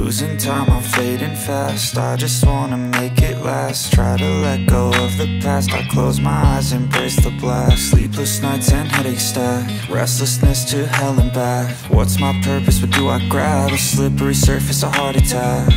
Losing time, I'm fading fast. I just wanna make it last. Try to let go of the past. I close my eyes, embrace the blast. Sleepless nights and headaches stack. Restlessness to hell and back. What's my purpose, what do I grab? A slippery surface, a heart attack.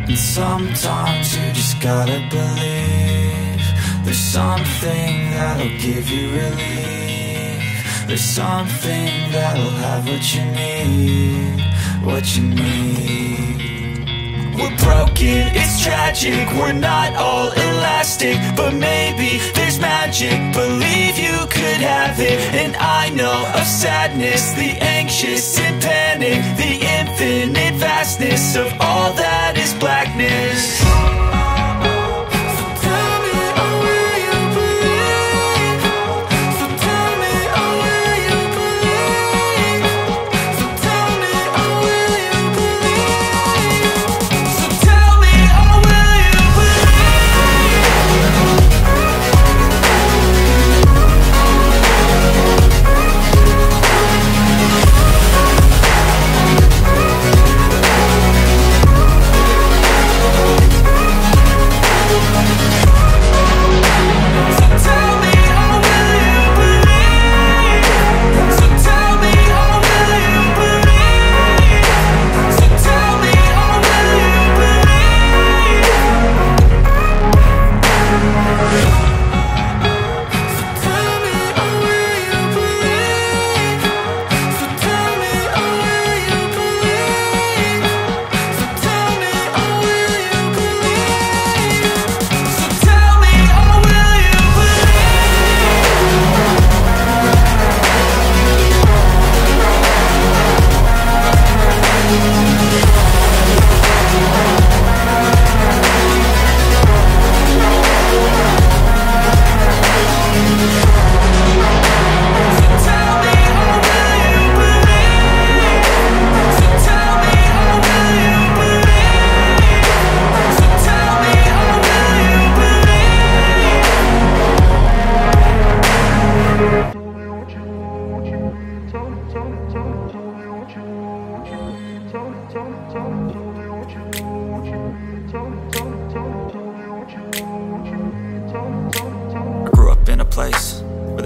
And sometimes you just gotta believe there's something that'll give you relief. There's something that'll have what you need, what you need. We're broken, it's tragic, we're not all elastic, but maybe there's magic, believe you could have it. And I know of sadness, the anxious and panic, the infinite vastness of all that is blackness.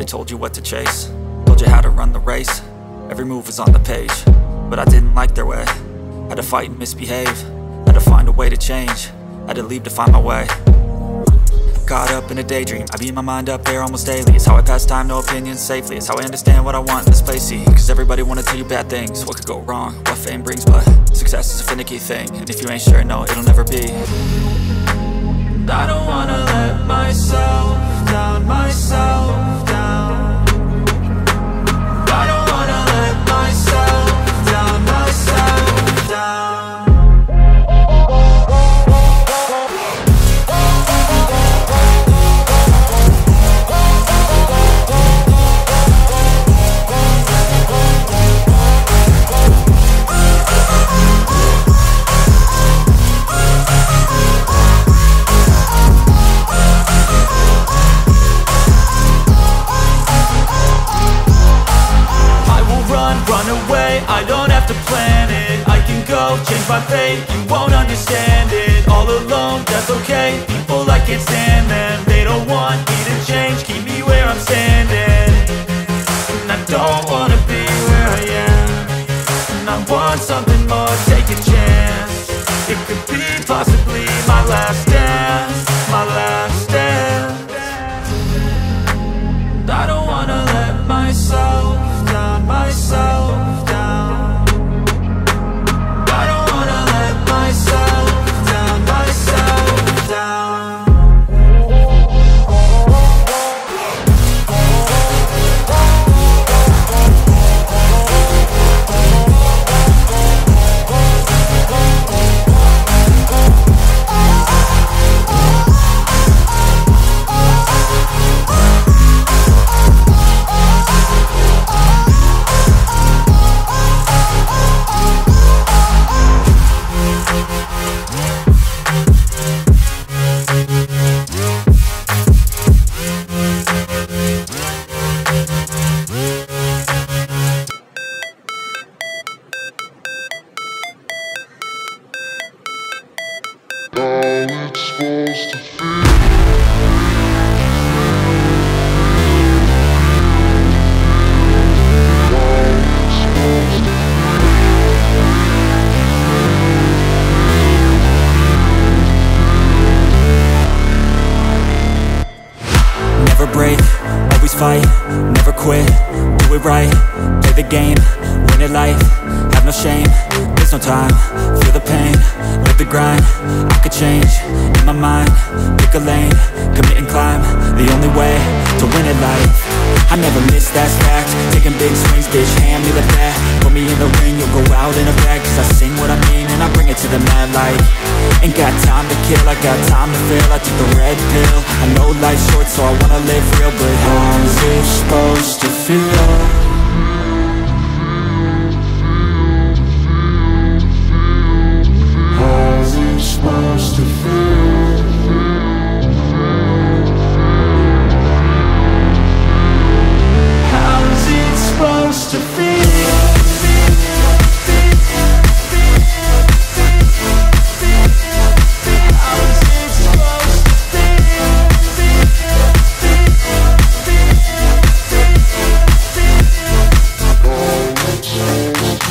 Told you what to chase, told you how to run the race. Every move was on the page, but I didn't like their way. Had to fight and misbehave, had to find a way to change. Had to leave to find my way. Caught up in a daydream, I beat my mind up there almost daily. It's how I pass time, no opinions safely. It's how I understand what I want in this place, see. Cause everybody wanna tell you bad things, what could go wrong, what fame brings. But success is a finicky thing, and if you ain't sure, no, it'll never be. I don't wanna let myself down, myself down. I don't wanna let myself down, myself down. Run away, I don't have to plan it. I can go, change my fate, you won't understand it. All alone, that's okay, people I can't stand them. They don't want me to change, keep me where I'm standing. And I don't wanna be where I am, and I want something more, take a chance. It could be possibly my last dance, my last dance. I don't wanna let myself down, myself down. I don't wanna let myself down, myself down. Never break, always fight, never quit, do it right, play the game, win it life, have no shame, there's no time, feel the pain, live the grind, I could change, in my mind, pick a lane, commit and climb, the only way to win it life. I never miss, that's fact, taking big swings, bitch, hand me the bat, put me in the ring, you'll go out in a bag, cause I sing what I mean and I bring it to the mad light. Ain't got time to kill, I got time to feel, I took the red pill, I know life's short so I wanna live real, but how's it supposed to feel? How's it supposed to feel? How's it supposed to feel?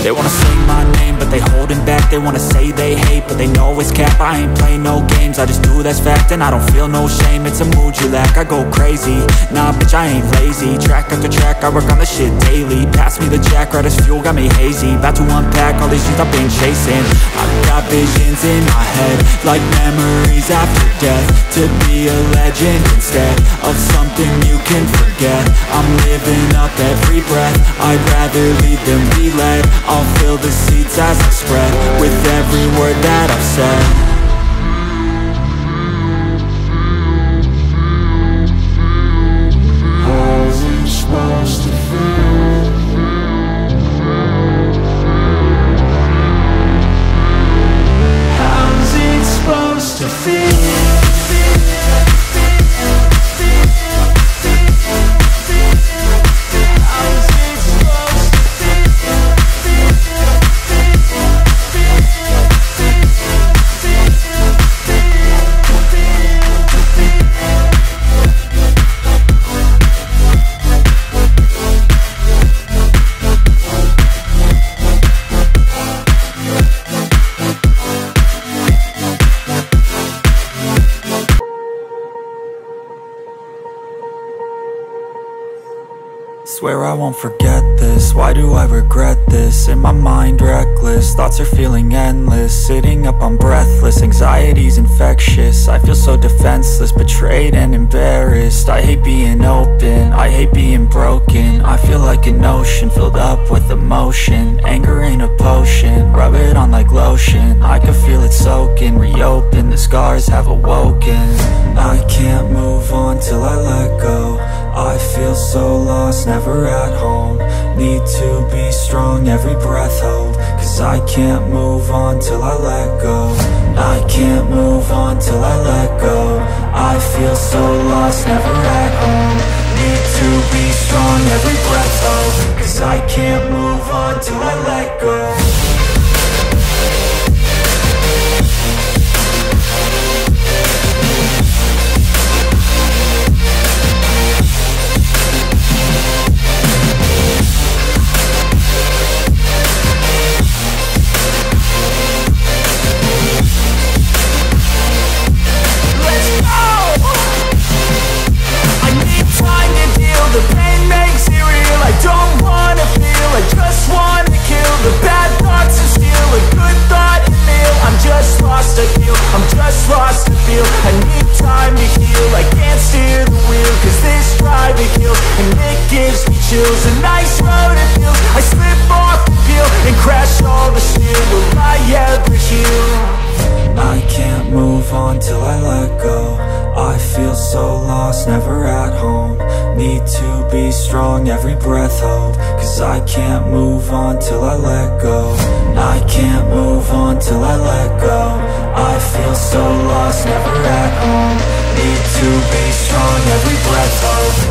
They wanna sing my name, but they holding back. They wanna say they hate, but they know it's cap. I ain't playing no games, I just do, that's fact. And I don't feel no shame, it's a mood you lack. I go crazy, nah bitch I ain't lazy. Track after track, I work on this shit daily. Pass me the jack, right as fuel, got me hazy. About to unpack all these things I've been chasing. I've got visions in my head, like memories after death. To be a legend instead of something you can forget. I'm living up every breath, I'd rather lead than be led. I'll fill the seats as I spread with every word that I've said. How's it supposed to feel? How's it supposed to feel? Swear I won't forget this, why do I regret this? In my mind reckless, thoughts are feeling endless. Sitting up I'm breathless, anxiety's infectious. I feel so defenseless, betrayed and embarrassed. I hate being open, I hate being broken. I feel like an ocean filled up with emotion. Anger ain't a potion, rub it on like lotion. I can feel it soaking, reopen, the scars have awoken. I can't move on till I let go. I feel so lost, never at home. Need to be strong, every breath hold. Cause I can't move on till I let go. I can't move on till I let go. I feel so lost, never at home. Need to be strong, every breath hold. Cause I can't move on till I let go. The pain makes it real, I don't wanna feel, I just wanna kill the bad thoughts and steal a good thought and meal. I'm just lost to feel, I'm just lost to feel. I need time to heal, I can't steer the wheel. Cause this drive it kills, and it gives me chills. A nice road it feels, I slip off the peel and crash all the steel. Will I ever heal? I can't move on till I let go. I feel so lost, never at home. Need to be strong, every breath hold. Cause I can't move on till I let go. I can't move on till I let go. I feel so lost, never at home. Need to be strong, every breath hold.